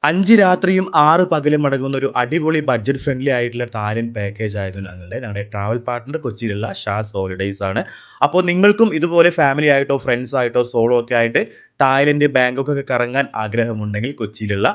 5 രാത്രിയും 6 പകലും അടങ്ങുന്ന ഒരു അടിപൊളി ബഡ്ജറ്റ് ഫ്രണ്ട്ലി ആയിട്ടുള്ള തായ്ലൻഡ് പാക്കേജ് ആയിരുന്നു ഞങ്ങളുടെ ട്രാവൽ പാർട്ണർ കൊച്ചിയിലുള്ള ഷാസ് ഹോളിഡേയ്സ് ആണ്. അപ്പോൾ നിങ്ങൾക്കും ഇതുപോലെ ഫാമിലി ആയിട്ടോ ഫ്രണ്ട്സ് ആയിട്ടോ സോളോ ഒക്കെ ആയിട്ട് തായ്ലൻഡ് ബാങ്കോക്ക് ഒക്കെ കറങ്ങാൻ ആഗ്രഹമുണ്ടെങ്കിൽ കൊച്ചിയിലുള്ള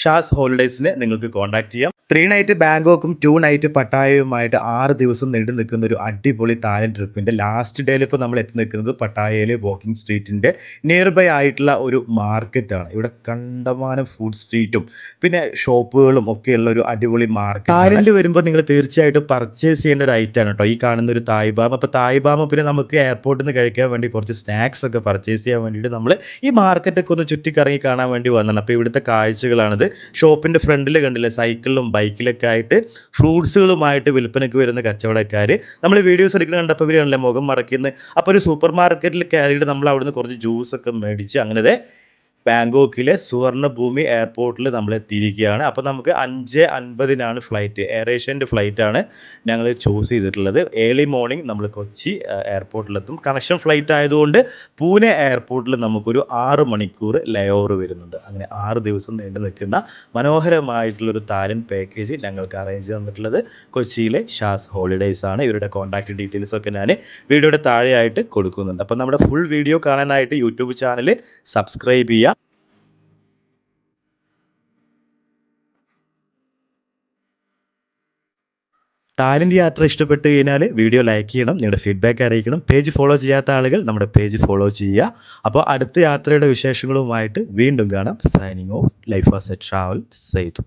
ഷാസ് ഹോളിഡേയ്സിനെ നിങ്ങൾക്ക് കോൺടാക്ട് ചെയ്യാം. 3 നൈറ്റ് ബാങ്കോക്കും 2 നൈറ്റ് പട്ടായയുമായിട്ട് 6 ദിവസം നീണ്ടു നിൽക്കുന്ന ഒരു അടിപൊളി തായ്ലൻഡ് ട്രിപ്പിൻ്റെ ലാസ്റ്റ് ഡേയിൽ ഇപ്പോൾ നമ്മൾ എത്തി നിൽക്കുന്നത് പട്ടായയിലെ വോക്കിംഗ് സ്ട്രീറ്റിൻ്റെ നിയർ ബൈ ആയിട്ടുള്ള ഒരു മാർക്കറ്റാണ്. ഇവിടെ കണ്ടമാനം ഫുഡ് സ്ട്രീറ്റും പിന്നെ ഷോപ്പുകളും ഒക്കെയുള്ള ഒരു അടിപൊളി മാർക്കറ്റ്. തായ്ലൻഡ് വരുമ്പോൾ നിങ്ങൾ തീർച്ചയായിട്ടും പർച്ചേസ് ചെയ്യേണ്ട ഒരു ഐറ്റമാണ് കേട്ടോ ഈ കാണുന്ന ഒരു തായ് ബാം. അപ്പോൾ തായ് ബാം പിന്നെ നമുക്ക് എയർപോർട്ടിൽ നിന്ന് കഴിക്കാൻ വേണ്ടി കുറച്ച് സ്നാക്സ് ഒക്കെ പർച്ചേസ് ചെയ്യാൻ വേണ്ടിയിട്ട് നമ്മൾ ഈ മാർക്കറ്റൊക്കെ ഒന്ന് ചുറ്റിക്കറങ്ങി കാണാൻ വേണ്ടി വന്നതാണ്. അപ്പോൾ ഇവിടുത്തെ കാഴ്ചകളാണിത്. ഷോപ്പിൻ്റെ ഫ്രണ്ടിൽ കണ്ടില്ലേ സൈക്കിളിലും ബൈക്കിലൊക്കെ ആയിട്ട് ഫ്രൂട്ട്സുകളുമായിട്ട് വിൽപ്പനയ്ക്ക് വരുന്ന കച്ചവടക്കാർ. നമ്മൾ വീഡിയോസ് എടുക്കുന്ന കണ്ടപ്പോൾ ഇവരാണല്ലേ മുഖം മറയ്ക്കുന്നത്. അപ്പോൾ ഒരു സൂപ്പർ മാർക്കറ്റിൽ കയറിയിട്ട് നമ്മൾ അവിടുന്ന് കുറച്ച് ജ്യൂസൊക്കെ മേടിച്ച് അങ്ങനെ ബാങ്കോക്കിലെ സുവർണഭൂമി എയർപോർട്ടിൽ നമ്മൾ എത്തിയിരിക്കുകയാണ്. അപ്പോൾ നമുക്ക് 5:50 ഫ്ലൈറ്റ്, എയർ ഏഷ്യാൻ്റെ ഫ്ലൈറ്റാണ് ഞങ്ങൾ ചൂസ് ചെയ്തിട്ടുള്ളത്. ഏർലി മോർണിംഗ് നമ്മൾ കൊച്ചി എയർപോർട്ടിലെത്തും. കണക്ഷൻ ഫ്ലൈറ്റ് ആയതുകൊണ്ട് പൂനെ എയർപോർട്ടിൽ നമുക്കൊരു 6 മണിക്കൂർ ലേ ഓവർ വരുന്നുണ്ട്. അങ്ങനെ 6 ദിവസം നീണ്ടു നിൽക്കുന്ന മനോഹരമായിട്ടുള്ളൊരു തായ്ലൻഡ് പാക്കേജ് ഞങ്ങൾക്ക് അറേഞ്ച് തന്നിട്ടുള്ളത് കൊച്ചിയിലെ ഷാസ് ഹോളിഡേയ്സ് ആണ്. ഇവരുടെ കോൺടാക്റ്റ് ഡീറ്റെയിൽസൊക്കെ ഞാൻ വീഡിയോയുടെ താഴെയായിട്ട് കൊടുക്കുന്നുണ്ട്. അപ്പോൾ നമ്മുടെ ഫുൾ വീഡിയോ കാണാനായിട്ട് യൂട്യൂബ് ചാനൽ സബ്സ്ക്രൈബ് ചെയ്യുക. തായ്ലൻഡ് യാത്ര ഇഷ്ടപ്പെട്ട് കഴിഞ്ഞാൽ വീഡിയോ ലൈക്ക് ചെയ്യണം, നിങ്ങളുടെ ഫീഡ്ബാക്ക് അറിയിക്കണം. പേജ് ഫോളോ ചെയ്യാത്ത ആളുകൾ നമ്മുടെ പേജ് ഫോളോ ചെയ്യുക. അപ്പോൾ അടുത്ത യാത്രയുടെ വിശേഷങ്ങളുമായിട്ട് വീണ്ടും കാണാം. Signing off. Life was a travel. Sethu.